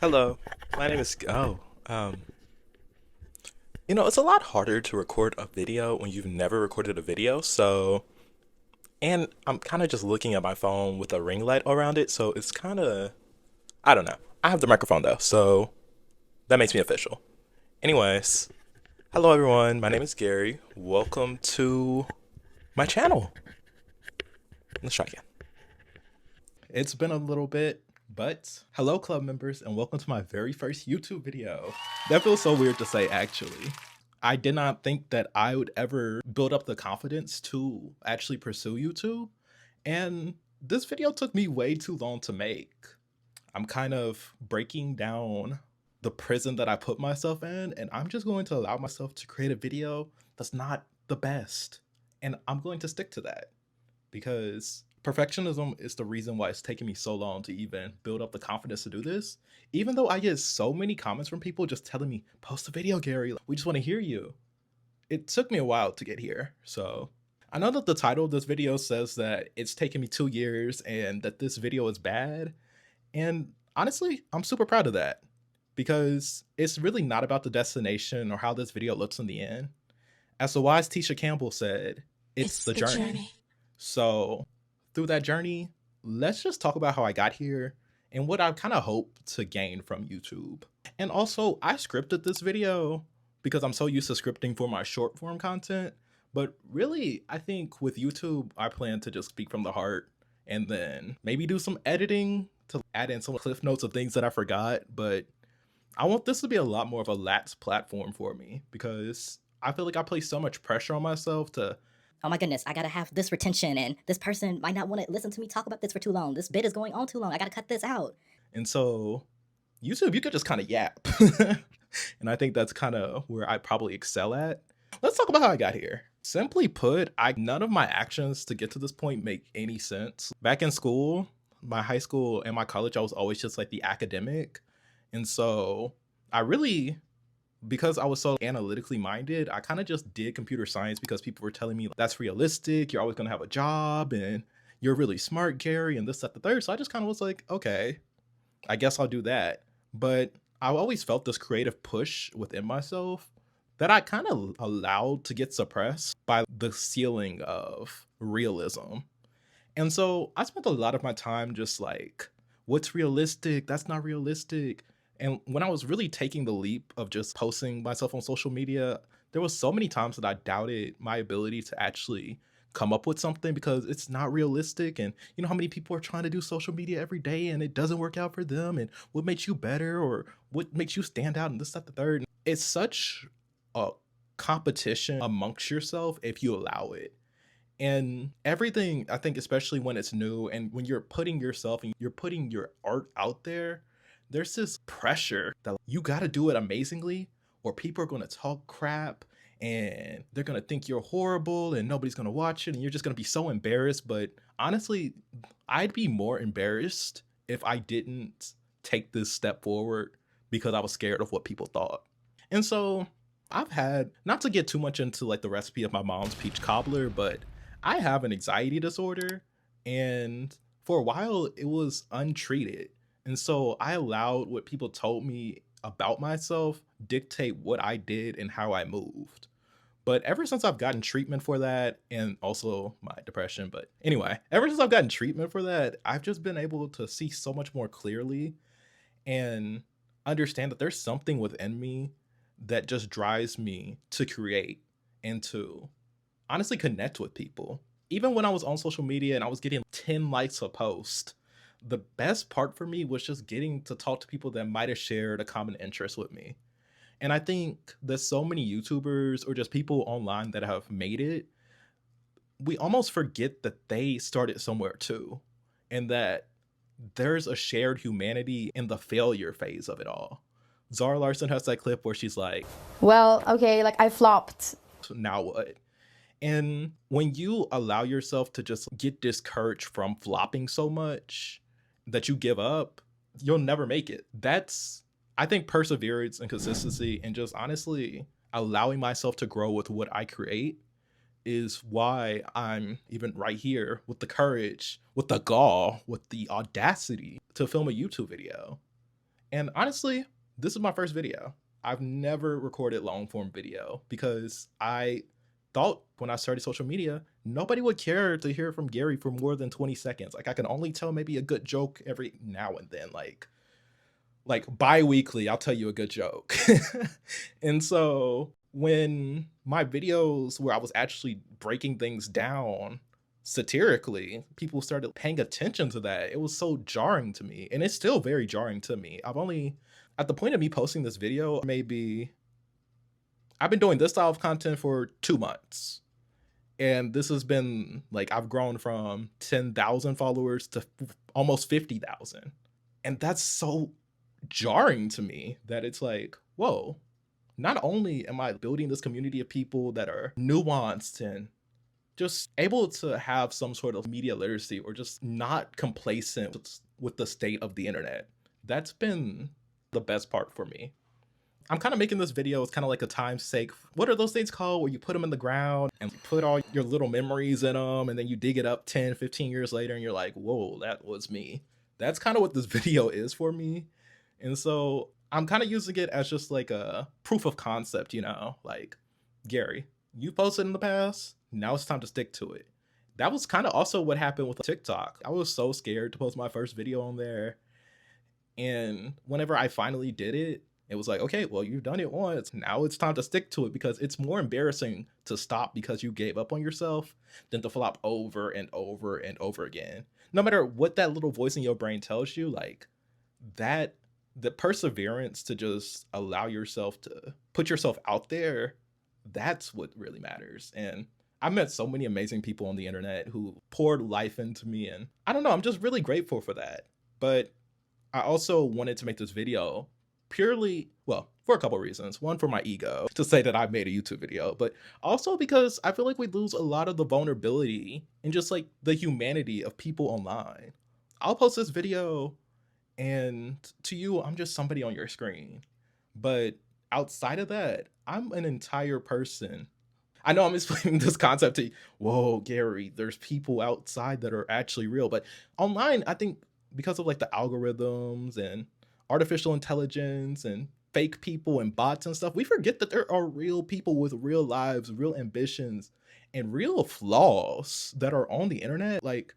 Hello, my name is. It's a lot harder to record a video when you've never recorded a video. And I'm kind of just looking at my phone with a ring light around it, so it's kind of, I don't know. I have the microphone though, so that makes me official. Anyways, hello everyone, my name is Gary. Welcome to my channel. Let's try again. It's been a little bit, but hello club members and welcome to my very first YouTube video. That feels so weird to say actually. I did not think that I would ever build up the confidence to actually pursue YouTube, and this video took me way too long to make. I'm kind of breaking down the prison that I put myself in, and I'm just going to allow myself to create a video that's not the best. And I'm going to stick to that because perfectionism is the reason why it's taken me so long to even build up the confidence to do this. Even though I get so many comments from people just telling me, post a video, Gary, we just want to hear you. It took me a while to get here. So I know that the title of this video says that it's taken me 2 years and that this video is bad. And honestly, I'm super proud of that because it's really not about the destination or how this video looks in the end. As the wise Tisha Campbell said, it's the journey. So through that journey, let's just talk about how I got here and what I kind of hope to gain from YouTube. And also, I scripted this video because I'm so used to scripting for my short form content. But really, I think with YouTube, I plan to just speak from the heart and then maybe do some editing to add in some cliff notes of things that I forgot. But I want this to be a lot more of a lax platform for me because I feel like I place so much pressure on myself to, oh my goodness, I gotta have this retention, and this person might not want to listen to me talk about this for too long. This bit is going on too long. I gotta cut this out. and so YouTube, you could just kind of yap. And I think that's kind of where I probably excel at. Let's talk about how I got here. Simply put, none of my actions to get to this point make any sense. Back in school, my high school and my college, I was always just like the academic. And so I really, because I was so analytically minded, I kind of just did computer science because people were telling me that's realistic. You're always going to have a job and you're really smart, Gary, and this, that, the third. So I just kind of was like, okay, I guess I'll do that. But I always felt this creative push within myself that I kind of allowed to get suppressed by the ceiling of realism. And so I spent a lot of my time just like, what's realistic? That's not realistic. And when I was really taking the leap of just posting myself on social media, there was so many times that I doubted my ability to actually come up with something because it's not realistic. And you know how many people are trying to do social media every day and it doesn't work out for them, and what makes you better or what makes you stand out and this, that, the third. It's such a competition amongst yourself if you allow it. And everything, I think, especially when it's new and when you're putting yourself and you're putting your art out there, there's this pressure that you got to do it amazingly or people are going to talk crap and they're going to think you're horrible and nobody's going to watch it and you're just going to be so embarrassed. But honestly, I'd be more embarrassed if I didn't take this step forward because I was scared of what people thought. And so I've had, not to get too much into like the recipe of my mom's peach cobbler, but I have an anxiety disorder, and for a while it was untreated. And so I allowed what people told me about myself dictate what I did and how I moved. But ever since I've gotten treatment for that, and also my depression, but anyway, ever since I've gotten treatment for that, I've just been able to see so much more clearly and understand that there's something within me that just drives me to create and to honestly connect with people. Even when I was on social media and I was getting 10 likes a post, the best part for me was just getting to talk to people that might have shared a common interest with me. And I think there's so many YouTubers or just people online that have made it, we almost forget that they started somewhere too, and that there's a shared humanity in the failure phase of it all. Zara Larson has that clip where she's like, well, okay, like I flopped. now what? And when you allow yourself to just get discouraged from flopping so much that you give up, you'll never make it. That's, I think, perseverance and consistency and just honestly allowing myself to grow with what I create is why I'm even right here with the courage, with the gall, with the audacity to film a YouTube video. And honestly, this is my first video. I've never recorded long form video because I thought when I started social media, nobody would care to hear from Gary for more than 20 seconds. Like I can only tell maybe a good joke every now and then, like bi-weekly, I'll tell you a good joke. And so when my videos where I was actually breaking things down satirically, people started paying attention to that. It was so jarring to me, and it's still very jarring to me. I've only, at the point of me posting this video, maybe I've been doing this style of content for 2 months. And this has been like, I've grown from 10,000 followers to almost 50,000. And that's so jarring to me that it's like, whoa, not only am I building this community of people that are nuanced and just able to have some sort of media literacy or just not complacent with the state of the internet. That's been the best part for me. I'm kind of making this video as kind of like a time's sake. What are those things called where you put them in the ground and put all your little memories in them and then you dig it up 10, 15 years later and you're like, whoa, that was me. That's kind of what this video is for me. And so I'm kind of using it as just like a proof of concept, you know, like, Gary, you posted in the past, now it's time to stick to it. That was kind of also what happened with TikTok. I was so scared to post my first video on there. And whenever I finally did it, it was like, okay, well, you've done it once. Now it's time to stick to it because it's more embarrassing to stop because you gave up on yourself than to flop over and over and over again. No matter what that little voice in your brain tells you, like that, the perseverance to just allow yourself to put yourself out there, that's what really matters. And I met so many amazing people on the internet who poured life into me. And I don't know, I'm just really grateful for that. But I also wanted to make this video purely, well, for a couple of reasons. One, for my ego, to say that I made a YouTube video, but also because I feel like we lose a lot of the vulnerability and just like the humanity of people online. I'll post this video and to you, I'm just somebody on your screen. But outside of that, I'm an entire person. I know I'm explaining this concept to you. Whoa, Gary, there's people outside that are actually real. But online, I think because of like the algorithms and artificial intelligence and fake people and bots and stuff, we forget that there are real people with real lives, real ambitions, and real flaws that are on the internet. Like,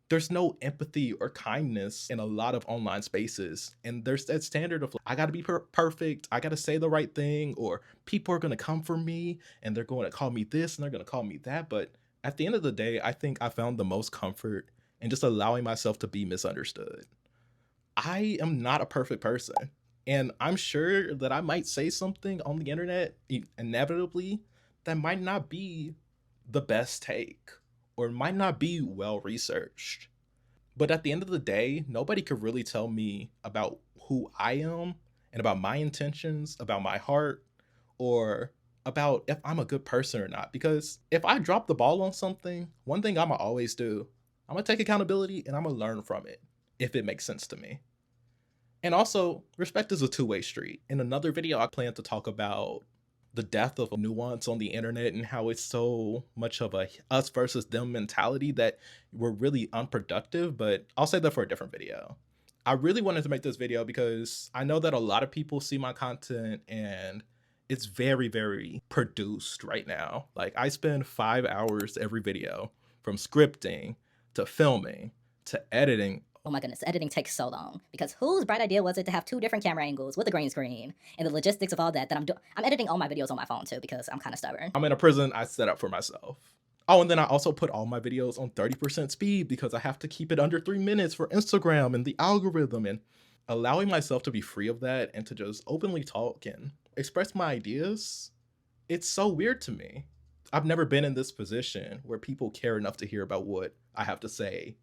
there's no empathy or kindness in a lot of online spaces. And there's that standard of, I gotta be perfect, I gotta say the right thing, or people are gonna come for me and they're going to call me this and they're gonna call me that. But at the end of the day, I think I found the most comfort in just allowing myself to be misunderstood. I am not a perfect person. And I'm sure that I might say something on the internet inevitably that might not be the best take or might not be well researched. But at the end of the day, nobody could really tell me about who I am and about my intentions, about my heart, or about if I'm a good person or not. Because if I drop the ball on something, one thing I'm gonna always do, I'm gonna take accountability and I'm gonna learn from it if it makes sense to me. And also, respect is a two-way street. In another video, I plan to talk about the death of nuance on the internet and how it's so much of a us versus them mentality that we're really unproductive, but I'll say that for a different video. I really wanted to make this video because I know that a lot of people see my content and it's very, very produced right now. Like, I spend 5 hours every video, from scripting to filming to editing. Oh my goodness, editing takes so long because whose bright idea was it to have 2 different camera angles with a green screen and the logistics of all that I'm doing? I'm editing all my videos on my phone too because I'm kind of stubborn. I'm in a prison I set up for myself. Oh, and then I also put all my videos on 30% speed because I have to keep it under 3 minutes for Instagram and the algorithm, and allowing myself to be free of that and to just openly talk and express my ideas. It's so weird to me. I've never been in this position where people care enough to hear about what I have to say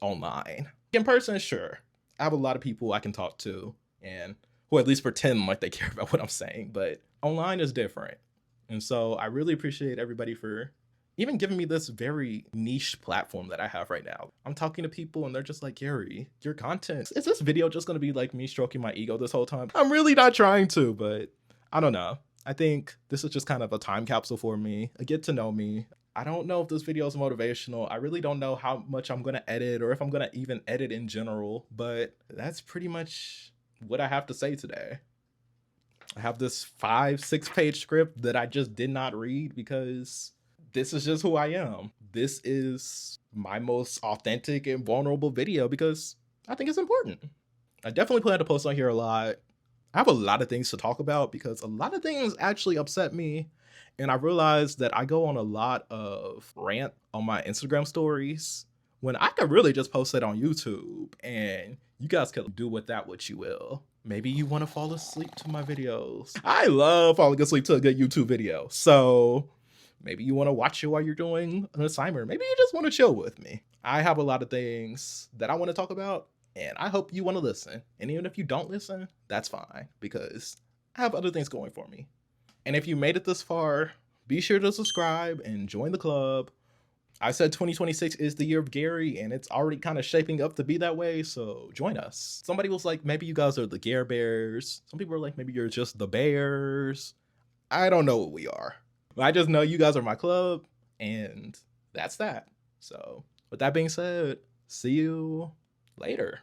online. In person, sure, I have a lot of people I can talk to and who at least pretend like they care about what I'm saying, but online is different. And so I really appreciate everybody for even giving me this very niche platform that I have right now. I'm talking to people and they're just like, Gary, your content, is this video just gonna be like me stroking my ego this whole time? I'm really not trying to, but I don't know. I think this is just kind of a time capsule for me, a get to know me. I don't know if this video is motivational. I really don't know how much I'm gonna edit or if I'm gonna even edit in general, but that's pretty much what I have to say today. I have this 5-6 page script that I just did not read because this is just who I am. This is my most authentic and vulnerable video because I think it's important. I definitely plan to post on here a lot. I have a lot of things to talk about because a lot of things actually upset me. And I realized that I go on a lot of rant on my Instagram stories when I could really just post it on YouTube and you guys can do with that what you will. Maybe you want to fall asleep to my videos. I love falling asleep to a good YouTube video. So maybe you want to watch it while you're doing an assignment. Maybe you just want to chill with me. I have a lot of things that I want to talk about and I hope you want to listen. And even if you don't listen, that's fine because I have other things going for me. And if you made it this far, be sure to subscribe and join the club. I said 2026 is the year of Gary, and it's already kind of shaping up to be that way, so join us. Somebody was like, maybe you guys are the Gare Bears. Some people are like, maybe you're just the Bears. I don't know what we are. I just know you guys are my club, and that's that. So with that being said, see you later.